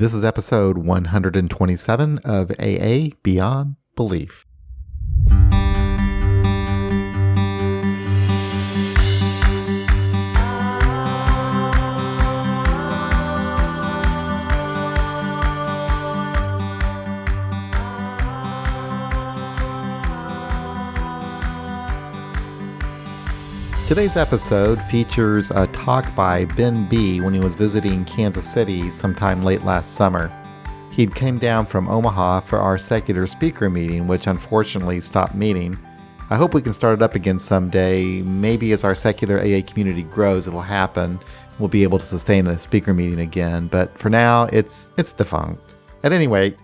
This is episode 127 of AA Beyond Belief. Today's episode features a talk by Benn B when he was visiting Kansas City sometime late last summer. He'd came down from Omaha for our secular speaker meeting, which unfortunately stopped meeting. I hope we can start it up again someday. Maybe as our secular AA community grows, it'll happen. We'll be able to sustain a speaker meeting again, but for now, it's defunct. At any rate,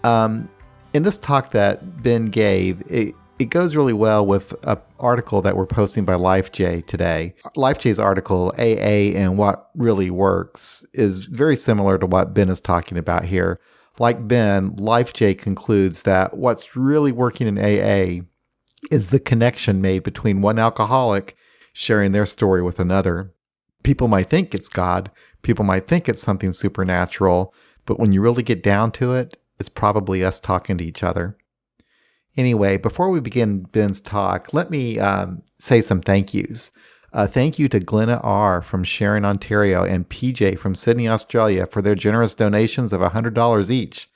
in this talk that Ben gave, it goes really well with an article that we're posting by LifeJ today. LifeJ's article, AA and What Really Works, is very similar to what Ben is talking about here. Like Ben, LifeJ concludes that what's really working in AA is the connection made between one alcoholic sharing their story with another. People might think it's God, people might think it's something supernatural, but when you really get down to it, it's probably us talking to each other. Anyway, before we begin Ben's talk, let me say some thank yous. Thank you to Glenna R. from Sharon, Ontario, and PJ from Sydney, Australia for their generous donations of $100 each.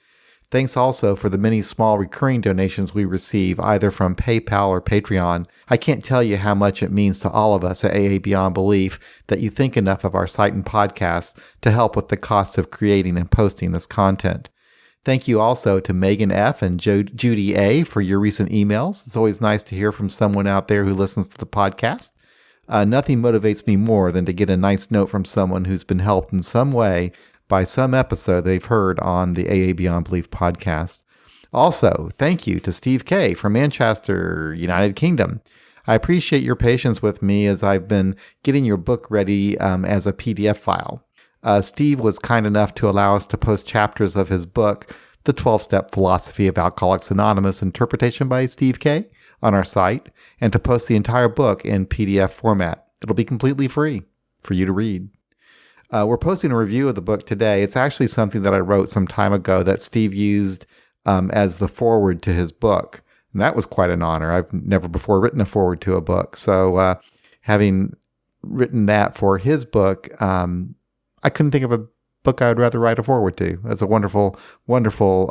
Thanks also for the many small recurring donations we receive, either from PayPal or Patreon. I can't tell you how much it means to all of us at AA Beyond Belief that you think enough of our site and podcast to help with the cost of creating and posting this content. Thank you also to Megan F. and Judy A. for your recent emails. It's always nice to hear from someone out there who listens to the podcast. Nothing motivates me more than to get a nice note from someone who's been helped in some way by some episode they've heard on the AA Beyond Belief podcast. Also, thank you to Steve K. from Manchester, United Kingdom. I appreciate your patience with me as I've been getting your book ready as a PDF file. Steve was kind enough to allow us to post chapters of his book, The 12-Step Philosophy of Alcoholics Anonymous, Interpretation by Steve K., on our site, and to post the entire book in PDF format. It'll be completely free for you to read. We're posting a review of the book today. It's actually something that I wrote some time ago that Steve used as the foreword to his book. And that was quite an honor. I've never before written a foreword to a book. So having written that for his book, I couldn't think of a book I would rather write a foreword to. It's a wonderful, wonderful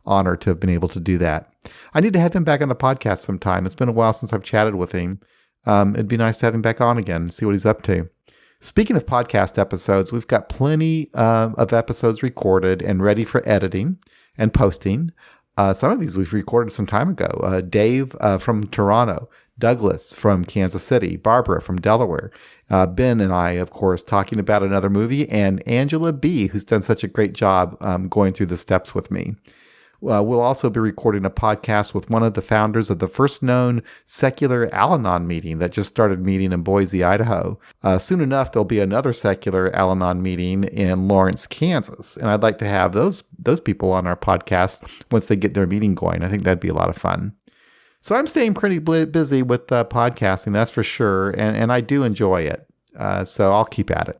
honor to have been able to do that. I need to have him back on the podcast sometime. It's been a while since I've chatted with him. It'd be nice to have him back on again and see what he's up to. Speaking of podcast episodes, we've got plenty of episodes recorded and ready for editing and posting. Some of these we've recorded some time ago. Dave from Toronto, Douglas from Kansas City, Barbara from Delaware, Ben and I, of course, talking about another movie, and Angela B., who's done such a great job going through the steps with me. We'll also be recording a podcast with one of the founders of the first known secular Al-Anon meeting that just started meeting in Boise, Idaho. Soon enough, there'll be another secular Al-Anon meeting in Lawrence, Kansas, and I'd like to have those people on our podcast once they get their meeting going. I think that'd be a lot of fun. So I'm staying pretty busy with podcasting, that's for sure, and I do enjoy it. So I'll keep at it.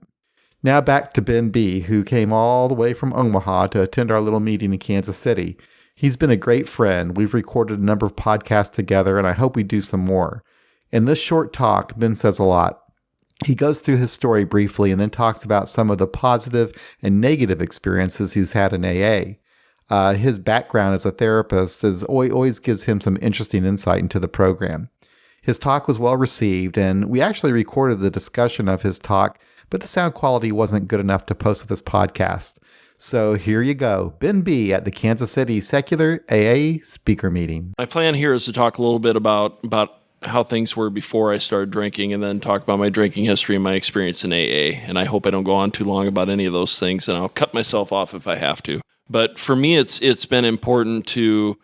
Now back to Benn B., who came all the way from Omaha to attend our little meeting in Kansas City. He's been a great friend. We've recorded a number of podcasts together, and I hope we do some more. In this short talk, Ben says a lot. He goes through his story briefly and then talks about some of the positive and negative experiences he's had in AA. His background as a therapist always gives him some interesting insight into the program. His talk was well received, and we actually recorded the discussion of his talk, but the sound quality wasn't good enough to post with this podcast. So here you go, Benn B. at the Kansas City Secular AA Speaker Meeting. My plan here is to talk a little bit about how things were before I started drinking, and then talk about my drinking history and my experience in AA. And I hope I don't go on too long about any of those things, and I'll cut myself off if I have to. But for me, it's been important to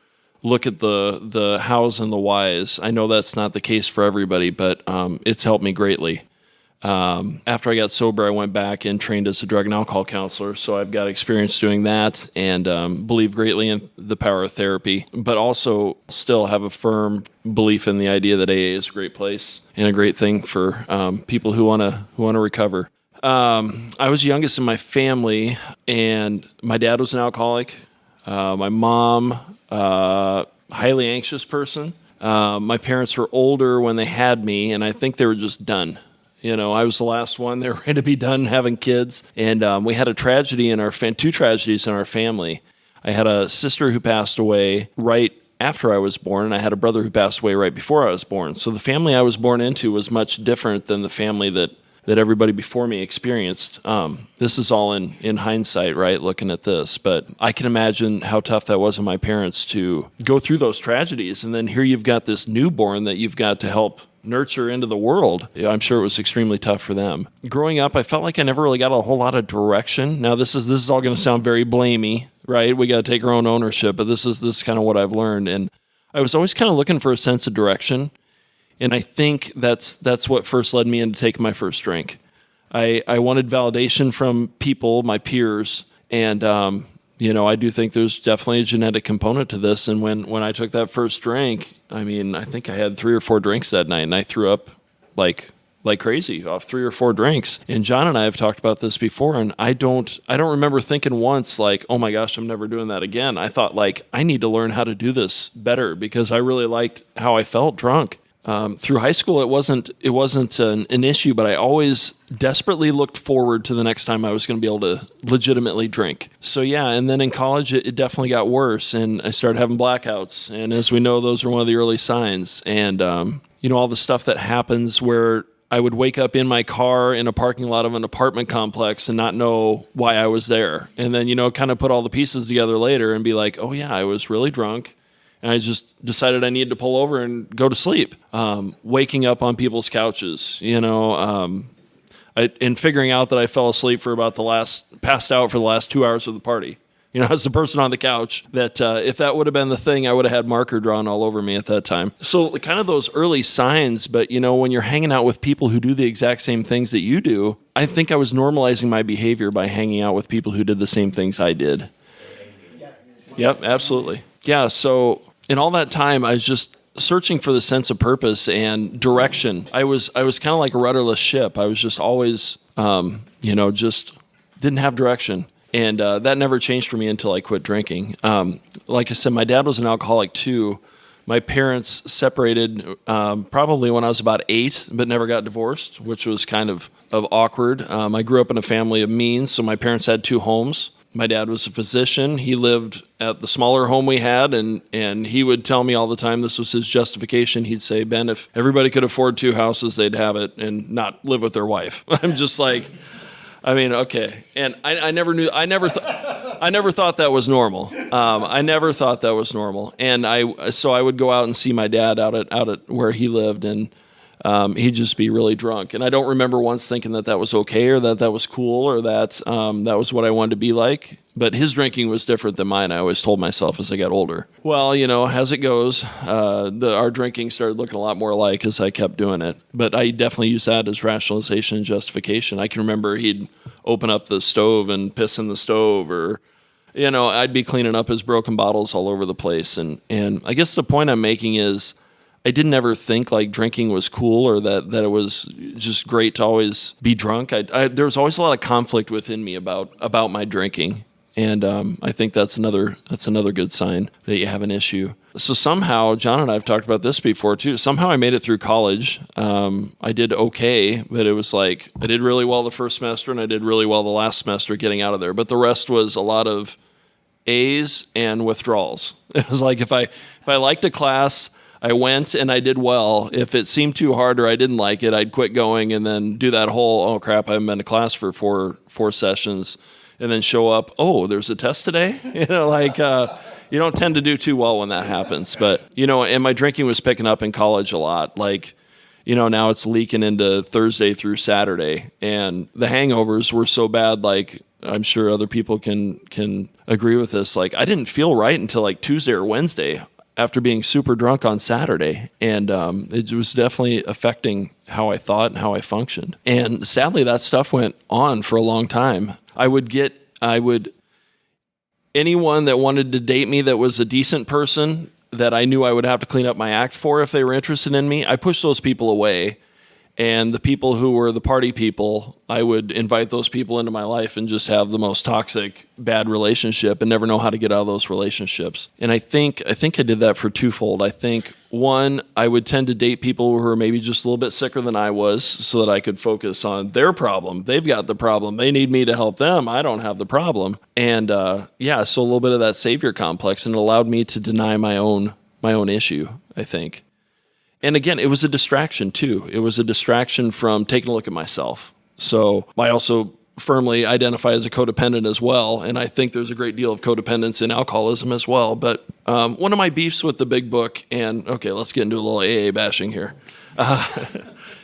look at the hows and the whys. I know that's not the case for everybody, but it's helped me greatly. After I got sober, I went back and trained as a drug and alcohol counselor, so I've got experience doing that and believe greatly in the power of therapy, but also still have a firm belief in the idea that AA is a great place and a great thing for people who want to recover. I was youngest in my family, and my dad was an alcoholic. My mom, highly anxious person. My parents were older when they had me, and I think they were just done. I was the last one. They were ready to be done having kids. And we had a tragedy in our two tragedies in our family. I had a sister who passed away right after I was born, and I had a brother who passed away right before I was born. So the family I was born into was much different than the family that everybody before me experienced. This is all in hindsight, right, looking at this. But I can imagine how tough that was on my parents to go through those tragedies. And then here you've got this newborn that you've got to help nurture into the world. I'm sure it was extremely tough for them. Growing up, I felt like I never really got a whole lot of direction. Now, this is all going to sound very blamey, right? We got to take our own ownership, but this is kind of what I've learned. And I was always kind of looking for a sense of direction. And I think that's what first led me into taking my first drink. I wanted validation from people, my peers, and I do think there's definitely a genetic component to this. And when I took that first drink, I think I had 3 or 4 drinks that night, and I threw up like crazy off 3 or 4 drinks. And John and I have talked about this before, and I don't remember thinking once like, oh my gosh, I'm never doing that again. I thought like, I need to learn how to do this better because I really liked how I felt drunk. Through high school, it wasn't an issue, but I always desperately looked forward to the next time I was going to be able to legitimately drink. So yeah, and then in college, it definitely got worse, and I started having blackouts. And as we know, those are one of the early signs. And all the stuff that happens where I would wake up in my car in a parking lot of an apartment complex and not know why I was there, and then kind of put all the pieces together later and be like, oh yeah, I was really drunk. And I just decided I needed to pull over and go to sleep. Waking up on people's couches, and figuring out that I fell asleep for passed out for the last 2 hours of the party. As the person on the couch, that if that would have been the thing, I would have had marker drawn all over me at that time. So kind of those early signs, but when you're hanging out with people who do the exact same things that you do, I think I was normalizing my behavior by hanging out with people who did the same things I did. Yep, absolutely. Yeah, so in all that time, I was just searching for the sense of purpose and direction. I was kind of like a rudderless ship. I was just always, just didn't have direction. And that never changed for me until I quit drinking. Like I said, my dad was an alcoholic too. My parents separated probably when I was about 8, but never got divorced, which was kind of awkward. I grew up in a family of means, so my parents had 2 homes. My dad was a physician. He lived at the smaller home we had, and he would tell me all the time, this was his justification. He'd say, Ben, if everybody could afford 2 houses, they'd have it and not live with their wife. I'm just like, okay. And I never thought that was normal. I never thought that was normal. And so I would go out and see my dad out at where he lived, and he'd just be really drunk. And I don't remember once thinking that was okay or that was cool or that that was what I wanted to be like. But his drinking was different than mine, I always told myself as I got older. Well, as it goes, our drinking started looking a lot more alike as I kept doing it. But I definitely used that as rationalization and justification. I can remember he'd open up the stove and piss in the stove, or I'd be cleaning up his broken bottles all over the place. And I guess the point I'm making is, I didn't ever think like drinking was cool or that it was just great to always be drunk. There was always a lot of conflict within me about my drinking, and I think that's another good sign that you have an issue. So somehow, John and I have talked about this before too. Somehow I made it through college. I did okay, but it was like I did really well the first semester and I did really well the last semester getting out of there. But the rest was a lot of A's and withdrawals. It was like if I liked a class, I went and I did well. If it seemed too hard or I didn't like it, I'd quit going and then do that whole, oh crap, I haven't been to class for four sessions, and then show up, oh, there's a test today? You don't tend to do too well when that happens. But, and my drinking was picking up in college a lot. Now it's leaking into Thursday through Saturday. And the hangovers were so bad, I'm sure other people can agree with this. I didn't feel right until Tuesday or Wednesday after being super drunk on Saturday. And it was definitely affecting how I thought and how I functioned. And sadly, that stuff went on for a long time. Anyone that wanted to date me that was a decent person that I knew I would have to clean up my act for if they were interested in me, I pushed those people away. And the people who were the party people, I would invite those people into my life and just have the most toxic, bad relationship and never know how to get out of those relationships. And I think I did that for twofold. I think, one, I would tend to date people who were maybe just a little bit sicker than I was so that I could focus on their problem. They've got the problem. They need me to help them. I don't have the problem. And so a little bit of that savior complex, and it allowed me to deny my own issue, I think. And again, it was a distraction too. It was a distraction from taking a look at myself. So I also firmly identify as a codependent as well. And I think there's a great deal of codependence in alcoholism as well. But one of my beefs with the big book, and okay, let's get into a little AA bashing here.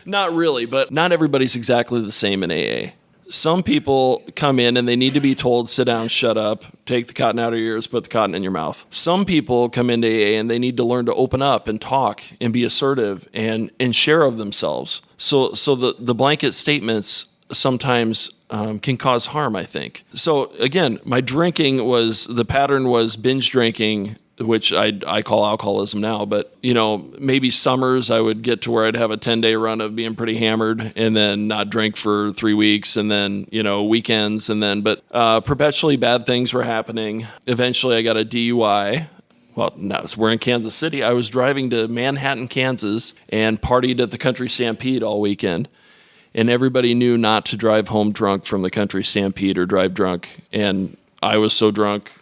Not really, but not everybody's exactly the same in AA. Some people come in and they need to be told, sit down, shut up, take the cotton out of your ears, put the cotton in your mouth. Some people come into AA and they need to learn to open up and talk and be assertive and share of themselves. So the blanket statements sometimes can cause harm, I think. So again, my drinking the pattern was binge drinking, which I call alcoholism now, but maybe summers I would get to where I'd have a 10-day run of being pretty hammered and then not drink for 3 weeks, and then, weekends, but perpetually bad things were happening. Eventually I got a DUI. Well, no, we're in Kansas City. I was driving to Manhattan, Kansas, and partied at the Country Stampede all weekend. And everybody knew not to drive home drunk from the Country Stampede or drive drunk. And I was so drunk,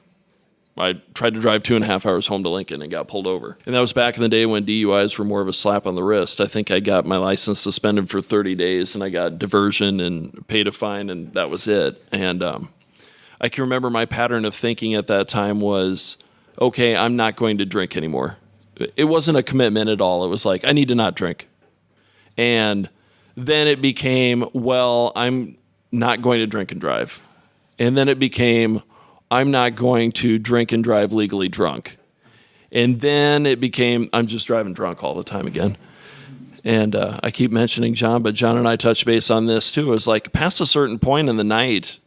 I tried to drive 2.5 hours home to Lincoln and got pulled over. And that was back in the day when DUIs were more of a slap on the wrist. I think I got my license suspended for 30 days, and I got diversion and paid a fine, and that was it. And I can remember my pattern of thinking at that time was, okay, I'm not going to drink anymore. It wasn't a commitment at all. It was like, I need to not drink. And then it became, well, I'm not going to drink and drive. And then it became, I'm not going to drink and drive legally drunk. And then it became, I'm just driving drunk all the time again. And I keep mentioning John, but John and I touched base on this too. It was like past a certain point in the night,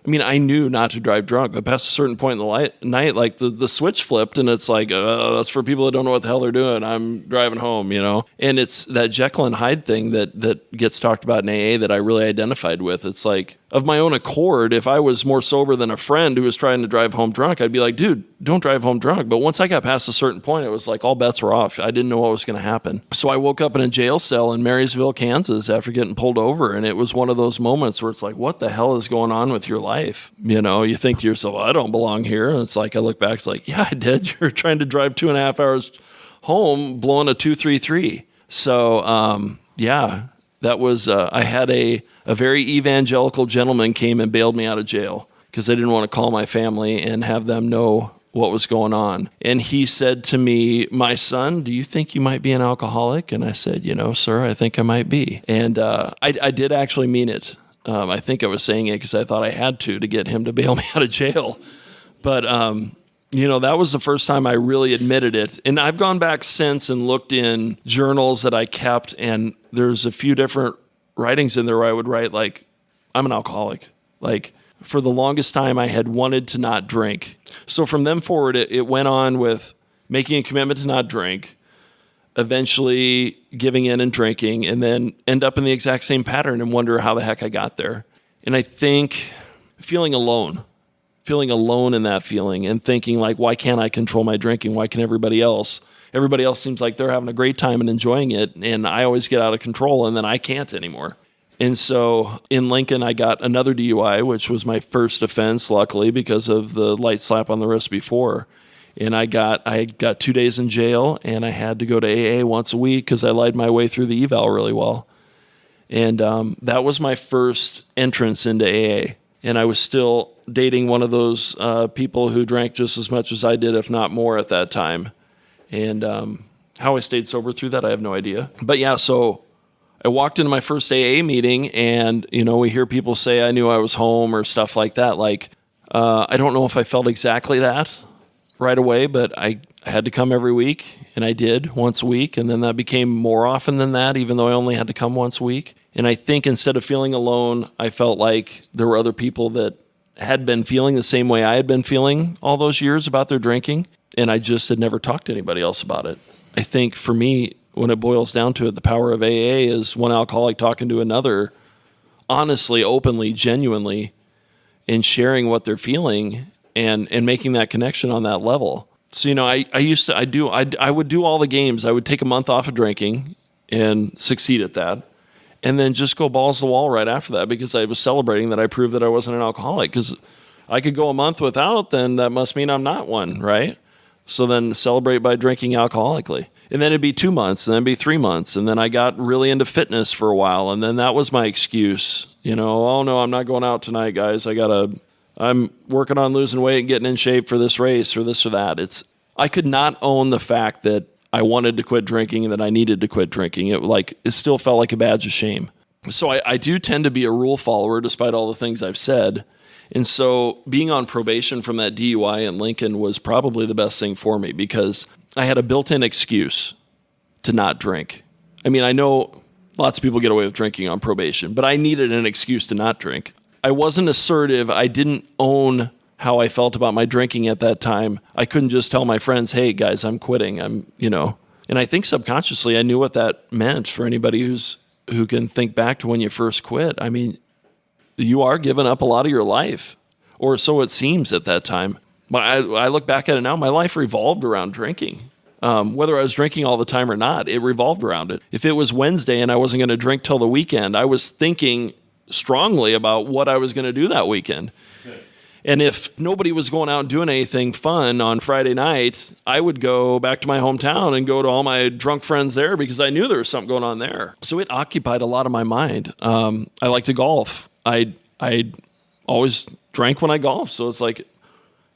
I knew not to drive drunk, but past a certain point in the night, like the switch flipped, and it's like, that's for people that don't know what the hell they're doing. I'm driving home, And it's that Jekyll and Hyde thing that gets talked about in AA that I really identified with. It's like, of my own accord, if I was more sober than a friend who was trying to drive home drunk, I'd be like, dude, don't drive home drunk. But once I got past a certain point, it was like all bets were off. I didn't know what was going to happen. So I woke up in a jail cell in Marysville, Kansas after getting pulled over. And it was one of those moments where it's like, what the hell is going on with your life? You think to yourself, I don't belong here. And it's like, I look back, it's like, yeah, I did. You're trying to drive 2.5 hours home, blowing a 233. So, that was, I had a very evangelical gentleman came and bailed me out of jail because I didn't want to call my family and have them know what was going on. And he said to me, my son, do you think you might be an alcoholic? And I said, sir, I think I might be. And I did actually mean it. I think I was saying it because I thought I had to get him to bail me out of jail. But, that was the first time I really admitted it. And I've gone back since and looked in journals that I kept, and there's a few different writings in there where I would write, like, I'm an alcoholic. Like, for the longest time, I had wanted to not drink. So from then forward, it went on with making a commitment to not drink, eventually giving in and drinking, and then end up in the exact same pattern and wonder how the heck I got there. And I think feeling alone in that feeling and thinking like, why can't I control my drinking? Why can everybody else? Everybody else seems like they're having a great time and enjoying it, and I always get out of control, and then I can't anymore. And so in Lincoln, I got another DUI, which was my first offense, luckily, because of the light slap on the wrist before. And I got 2 days in jail, and I had to go to AA once a week because I lied my way through the eval really well. And that was my first entrance into AA. And I was still dating one of those people who drank just as much as I did, if not more, at that time. And how I stayed sober through that, I have no idea. But yeah, so I walked into my first AA meeting, and, we hear people say I knew I was home or stuff like that. Like, I don't know if I felt exactly that right away, but I had to come every week, and I did once a week. And then that became more often than that, even though I only had to come once a week. And I think instead of feeling alone, I felt like there were other people that had been feeling the same way I had been feeling all those years about their drinking. And I just had never talked to anybody else about it. I think for me, when it boils down to it, the power of AA is one alcoholic talking to another, honestly, openly, genuinely, and sharing what they're feeling and making that connection on that level. So, I would do all the games. I would take a month off of drinking and succeed at that, and then just go balls to the wall right after that, because I was celebrating that I proved that I wasn't an alcoholic. Because I could go a month without, then that must mean I'm not one, right? So then celebrate by drinking alcoholically. And then it'd be 2 months, and then it'd be 3 months. And then I got really into fitness for a while, and then that was my excuse. Oh no, I'm not going out tonight, guys. I'm working on losing weight and getting in shape for this race or this or that. I could not own the fact that I wanted to quit drinking and that I needed to quit drinking. It still felt like a badge of shame. So I do tend to be a rule follower despite all the things I've said. And so being on probation from that DUI in Lincoln was probably the best thing for me, because I had a built-in excuse to not drink. I mean, I know lots of people get away with drinking on probation, but I needed an excuse to not drink. I wasn't assertive. I didn't own how I felt about my drinking at that time. I couldn't just tell my friends, hey, guys, I'm quitting. And I think subconsciously I knew what that meant for anybody who can think back to when you first quit. I mean, you are giving up a lot of your life, or so it seems at that time. But I look back at it now, my life revolved around drinking. Whether I was drinking all the time or not, it revolved around it. If it was Wednesday and I wasn't going to drink till the weekend, I was thinking strongly about what I was going to do that weekend. Okay. And if nobody was going out and doing anything fun on Friday night, I would go back to my hometown and go to all my drunk friends there, because I knew there was something going on there. So it occupied a lot of my mind. I like to golf. I always drank when I golfed. So it's like,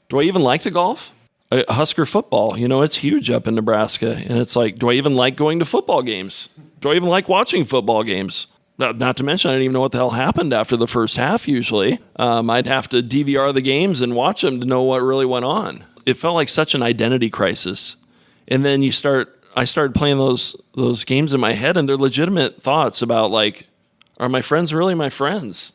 do I even like to golf? Husker football, it's huge up in Nebraska. And it's like, do I even like going to football games? Do I even like watching football games? Not to mention, I didn't even know what the hell happened after the first half usually. I'd have to DVR the games and watch them to know what really went on. It felt like such an identity crisis. And then I started playing those games in my head, and they're legitimate thoughts about, like, are my friends really my friends?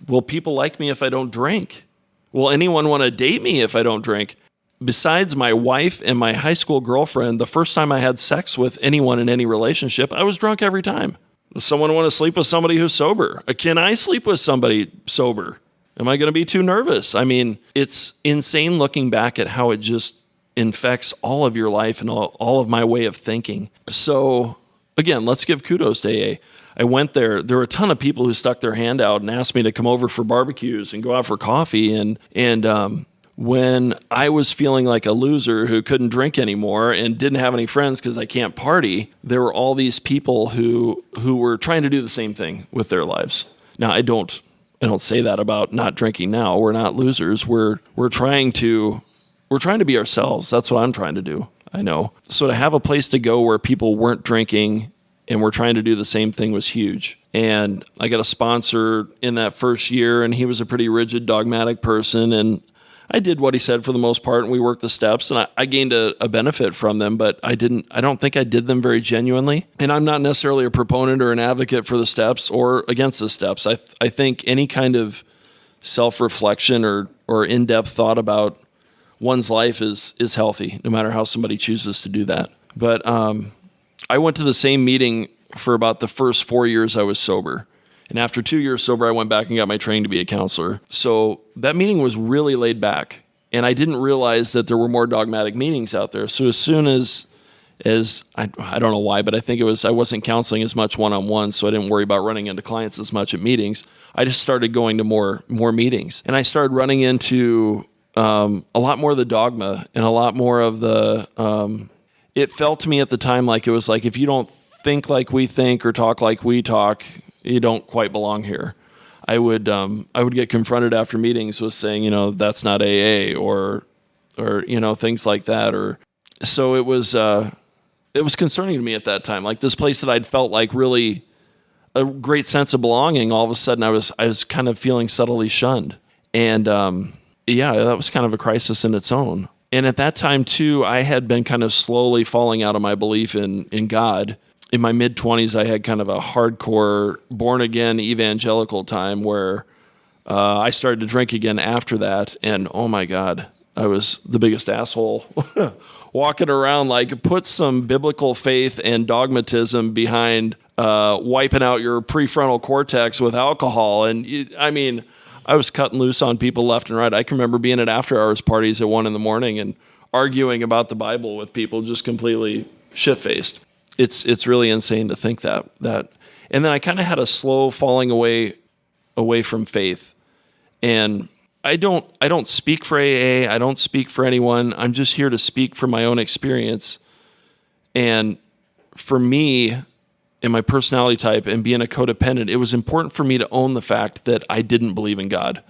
Will people like me if I don't drink? Will anyone want to date me if I don't drink? Besides my wife and my high school girlfriend, the first time I had sex with anyone in any relationship, I was drunk every time. Does someone want to sleep with somebody who's sober? Can I sleep with somebody sober? Am I going to be too nervous? I mean, it's insane looking back at how it just infects all of your life and all of my way of thinking. So again, let's give kudos to AA. I went there. There were a ton of people who stuck their hand out and asked me to come over for barbecues and go out for coffee. And when I was feeling like a loser who couldn't drink anymore and didn't have any friends because I can't party, there were all these people who were trying to do the same thing with their lives. Now, I don't say that about not drinking now. We're not losers. We're trying to be ourselves. That's what I'm trying to do. I know. So to have a place to go where people weren't drinking and we're trying to do the same thing was huge. And I got a sponsor in that first year, and he was a pretty rigid, dogmatic person. And I did what he said for the most part, and we worked the steps, and I gained a benefit from them, but I don't think I did them very genuinely. And I'm not necessarily a proponent or an advocate for the steps or against the steps. I think any kind of self-reflection or in-depth thought about one's life is healthy, no matter how somebody chooses to do that. But I went to the same meeting for about the first 4 years I was sober. And after 2 years sober, I went back and got my training to be a counselor. So that meeting was really laid back. And I didn't realize that there were more dogmatic meetings out there. So as soon as I don't know why, but I think I wasn't counseling as much one-on-one, so I didn't worry about running into clients as much at meetings. I just started going to more meetings. And I started running into a lot more of the dogma and a lot more of the... It felt to me at the time like it was like, if you don't think like we think or talk like we talk, you don't quite belong here. I would get confronted after meetings with saying, that's not AA or things like that. Or so it was concerning to me at that time. Like this place that I'd felt like really a great sense of belonging, all of a sudden I was kind of feeling subtly shunned. And that was kind of a crisis in its own. And at that time too, I had been kind of slowly falling out of my belief in God. In my mid-20s, I had kind of a hardcore, born-again evangelical time where I started to drink again after that. And oh my God, I was the biggest asshole walking around. Like, put some biblical faith and dogmatism behind wiping out your prefrontal cortex with alcohol. And I was cutting loose on people left and right. I can remember being at after-hours parties at 1 a.m. and arguing about the Bible with people, just completely shit-faced. It's really insane to think that. And then I kind of had a slow falling away from faith. And I don't speak for AA. I don't speak for anyone. I'm just here to speak from my own experience. And for me, in my personality type and being a codependent, it was important for me to own the fact that I didn't believe in God.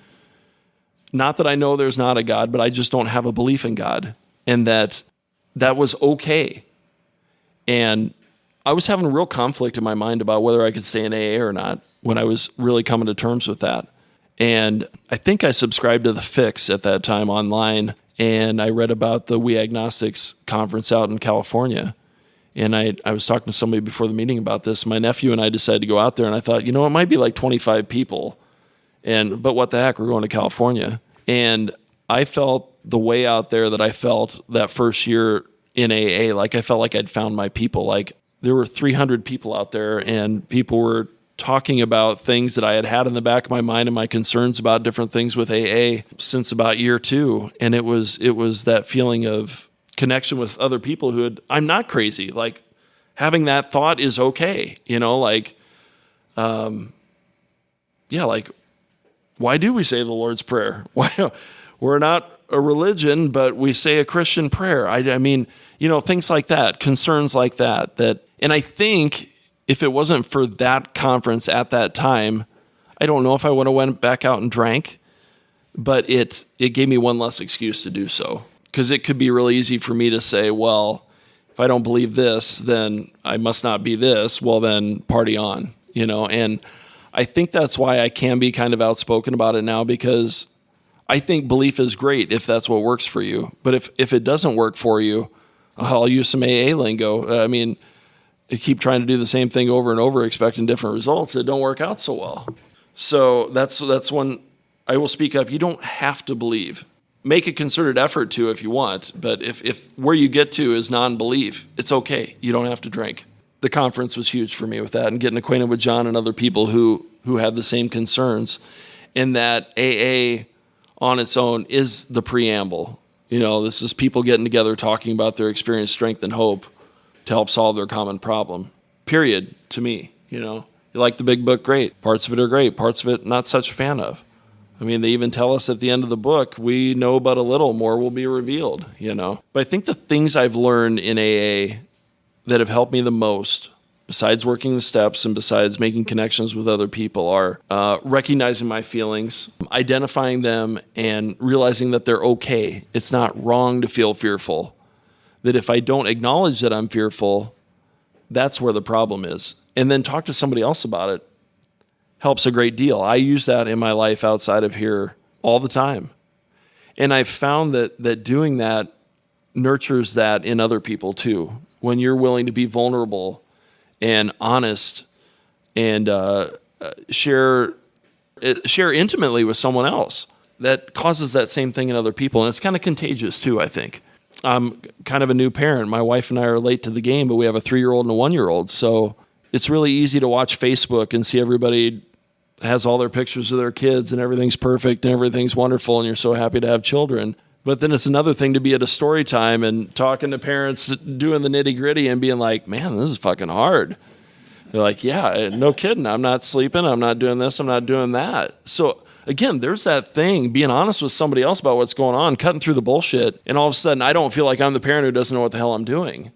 Not that I know there's not a God, but I just don't have a belief in God. And that was okay. And I was having a real conflict in my mind about whether I could stay in AA or not when I was really coming to terms with that. And I think I subscribed to The Fix at that time online, and I read about the We Agnostics conference out in California. And I was talking to somebody before the meeting about this. My nephew and I decided to go out there, and I thought, it might be like 25 people. But what the heck, we're going to California. And I felt the way out there that I felt that first year in AA, like I felt like I'd found my people. Like, there were 300 people out there, and people were talking about things that I had in the back of my mind and my concerns about different things with AA since about year 2. And it was that feeling of connection with other people I'm not crazy. Like, having that thought is okay. Like, why do we say the Lord's Prayer? Why we're not a religion, but we say a Christian prayer. I mean, things like that, concerns like that, and I think if it wasn't for that conference at that time, I don't know if I would have went back out and drank, but it gave me one less excuse to do so. Because it could be really easy for me to say, well, if I don't believe this, then I must not be this. Well, then party on, And I think that's why I can be kind of outspoken about it now, because I think belief is great if that's what works for you. But if it doesn't work for you, I'll use some AA lingo. You keep trying to do the same thing over and over, expecting different results. It don't work out so well. So that's when I will speak up. You don't have to believe. Make a concerted effort to if you want, but if where you get to is non-belief, it's okay. You don't have to drink. The conference was huge for me with that, and getting acquainted with John and other people who had the same concerns, and that AA on its own is the preamble. This is people getting together talking about their experience, strength, and hope to help solve their common problem. Period, to me. You like the big book, great. Parts of it are great. Parts of it, not such a fan of. I mean, they even tell us at the end of the book, we know but a little, more will be revealed, But I think the things I've learned in AA that have helped me the most, besides working the steps and besides making connections with other people, are recognizing my feelings, identifying them, and realizing that they're okay. It's not wrong to feel fearful. That if I don't acknowledge that I'm fearful, that's where the problem is. And then talk to somebody else about it helps a great deal. I use that in my life outside of here all the time. And I've found that doing that nurtures that in other people too. When you're willing to be vulnerable and honest and share intimately with someone else, that causes that same thing in other people. And it's kind of contagious too, I think. I'm kind of a new parent. My wife and I are late to the game, but we have a 3-year-old and a 1-year-old. So it's really easy to watch Facebook and see everybody has all their pictures of their kids and everything's perfect and everything's wonderful and you're so happy to have children. But then it's another thing to be at a story time and talking to parents, doing the nitty gritty and being like, man, this is fucking hard. They're like, yeah, no kidding. I'm not sleeping. I'm not doing this. I'm not doing that. So again, there's that thing, being honest with somebody else about what's going on, cutting through the bullshit. And all of a sudden, I don't feel like I'm the parent who doesn't know what the hell I'm doing.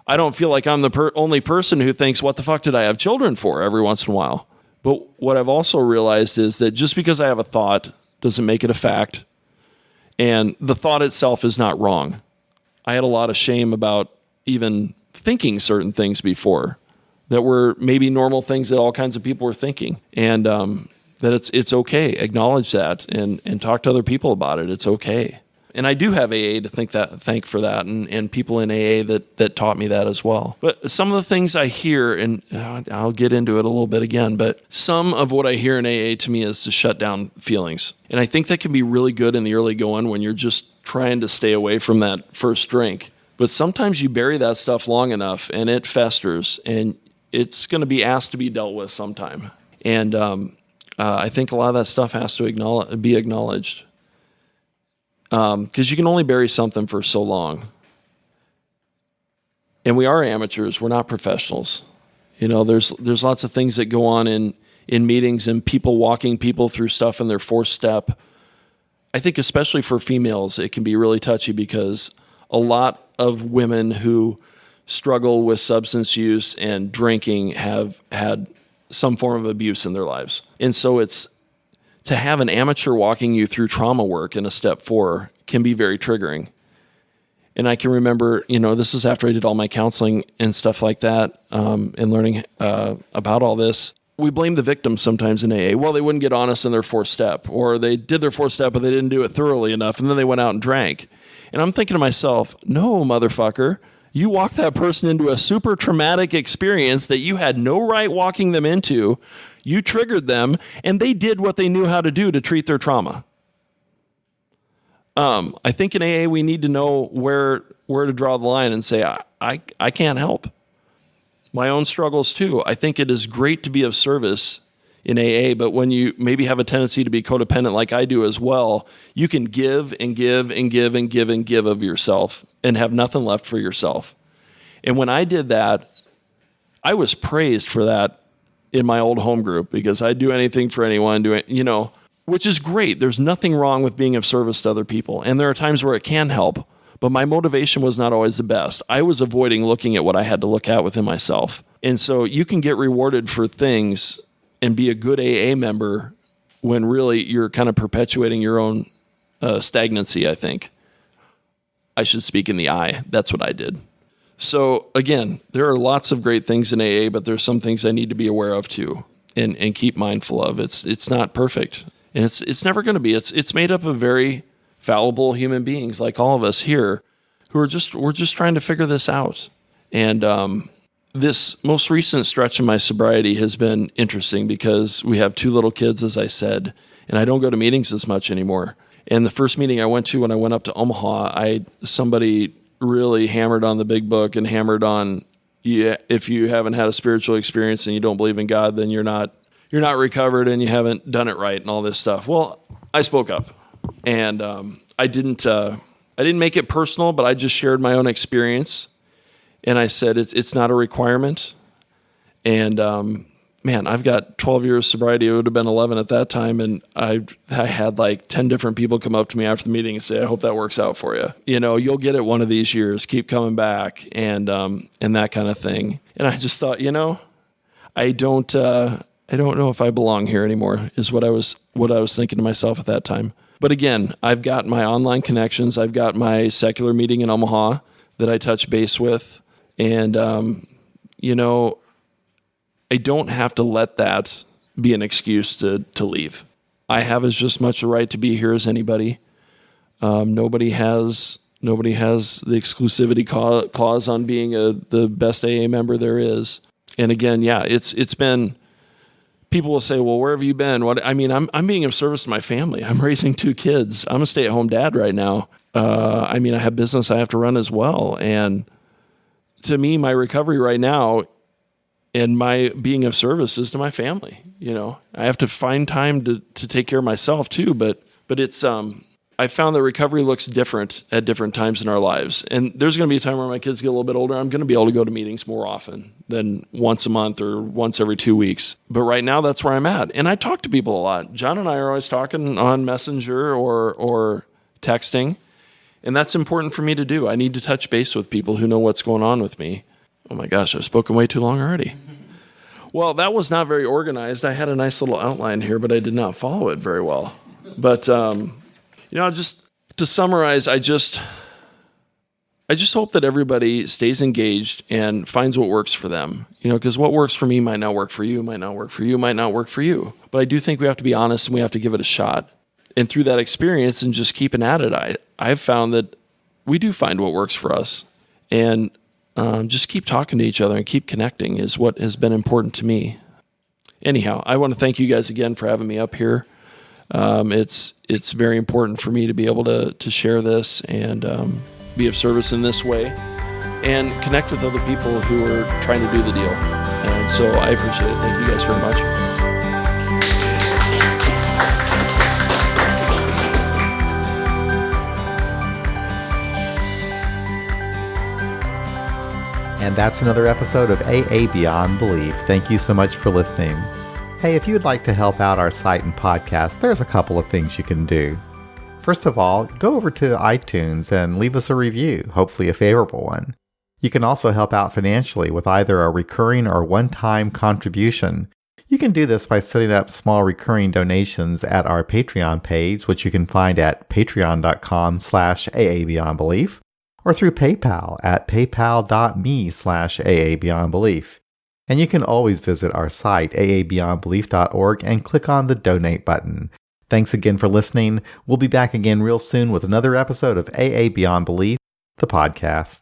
I don't feel like I'm the only person who thinks, what the fuck did I have children for every once in a while? But what I've also realized is that just because I have a thought doesn't make it a fact. And the thought itself is not wrong. I had a lot of shame about even thinking certain things before that were maybe normal things that all kinds of people were thinking. And that it's okay. Acknowledge that and talk to other people about it. It's okay. And I do have AA to thank for that, and people in AA that taught me that as well. But some of the things I hear, and I'll get into it a little bit again, but some of what I hear in AA to me is to shut down feelings. And I think that can be really good in the early going when you're just trying to stay away from that first drink. But sometimes you bury that stuff long enough and it festers, and it's going to be asked to be dealt with sometime. And I think a lot of that stuff has to be acknowledged. Because you can only bury something for so long. And we are amateurs. We're not professionals. There's lots of things that go on in meetings and people walking people through stuff in their fourth step. I think especially for females, it can be really touchy because a lot of women who struggle with substance use and drinking have had some form of abuse in their lives. And so to have an amateur walking you through trauma work in a step 4 can be very triggering. And I can remember, this is after I did all my counseling and stuff like that, and learning about all this. We blame the victims sometimes in AA. Well, they wouldn't get honest in their 4th step, or they did their 4th step, but they didn't do it thoroughly enough, and then they went out and drank. And I'm thinking to myself, no, motherfucker, you walked that person into a super traumatic experience that you had no right walking them into. You triggered them, and they did what they knew how to do to treat their trauma. I think in AA we need to know where to draw the line and say, I can't help. My own struggles too. I think it is great to be of service in AA, but when you maybe have a tendency to be codependent like I do as well, you can give and give and give and give and give of yourself and have nothing left for yourself. And when I did that, I was praised for that in my old home group because I'd do anything for anyone, which is great. There's nothing wrong with being of service to other people. And there are times where it can help, but my motivation was not always the best. I was avoiding looking at what I had to look at within myself. And so you can get rewarded for things and be a good AA member when really you're kind of perpetuating your own stagnancy, I think. I should speak in the I. That's what I did. So again, there are lots of great things in AA, but there's some things I need to be aware of too and keep mindful of. It's not perfect. And it's never going to be. It's made up of very fallible human beings like all of us here who we're just trying to figure this out. And this most recent stretch of my sobriety has been interesting because we have 2 little kids, as I said, and I don't go to meetings as much anymore. And the first meeting I went to when I went up to Omaha, somebody really hammered on the big book and hammered on, if you haven't had a spiritual experience and you don't believe in God, then you're not recovered and you haven't done it right and all this stuff. Well, I spoke up, and I didn't make it personal, but I just shared my own experience, and I said it's not a requirement. And man, I've got 12 years sobriety. It would have been 11 at that time, and I had like 10 different people come up to me after the meeting and say, "I hope that works out for you. You'll get it one of these years. Keep coming back," and that kind of thing. And I just thought, I don't know if I belong here anymore, is what I was thinking to myself at that time. But again, I've got my online connections. I've got my secular meeting in Omaha that I touch base with. And, I don't have to let that be an excuse to leave. I have as just much a right to be here as anybody. Nobody has the exclusivity clause on being the best AA member there is. And again, yeah, it's been... People will say, "Well, where have you been?" I'm being of service to my family. I'm raising 2 kids. I'm a stay-at-home dad right now. I have business I have to run as well. And to me, my recovery right now and my being of service is to my family. I have to find time to take care of myself too. But it's I found that recovery looks different at different times in our lives. And there's going to be a time where my kids get a little bit older. I'm going to be able to go to meetings more often than once a month or once every 2 weeks. But right now, that's where I'm at. And I talk to people a lot. John and I are always talking on Messenger or texting. And that's important for me to do. I need to touch base with people who know what's going on with me. Oh my gosh, I've spoken way too long already. Well, that was not very organized. I had a nice little outline here, but I did not follow it very well. But... just to summarize, I just hope that everybody stays engaged and finds what works for them. Because what works for me might not work for you, might not work for you, might not work for you. But I do think we have to be honest and we have to give it a shot. And through that experience and just keeping at it, I've found that we do find what works for us. And just keep talking to each other and keep connecting is what has been important to me. Anyhow, I want to thank you guys again for having me up here. It's very important for me to be able to share this and be of service in this way and connect with other people who are trying to do the deal. And so I appreciate it. Thank you guys very much. And that's another episode of AA Beyond Belief. Thank you so much for listening. Hey, if you'd like to help out our site and podcast, there's a couple of things you can do. First of all, go over to iTunes and leave us a review, hopefully a favorable one. You can also help out financially with either a recurring or one-time contribution. You can do this by setting up small recurring donations at our Patreon page, which you can find at patreon.com/AABeyondBelief, or through PayPal at paypal.me/AABeyondBelief. And you can always visit our site, aabeyondbelief.org, and click on the donate button. Thanks again for listening. We'll be back again real soon with another episode of AA Beyond Belief, the podcast.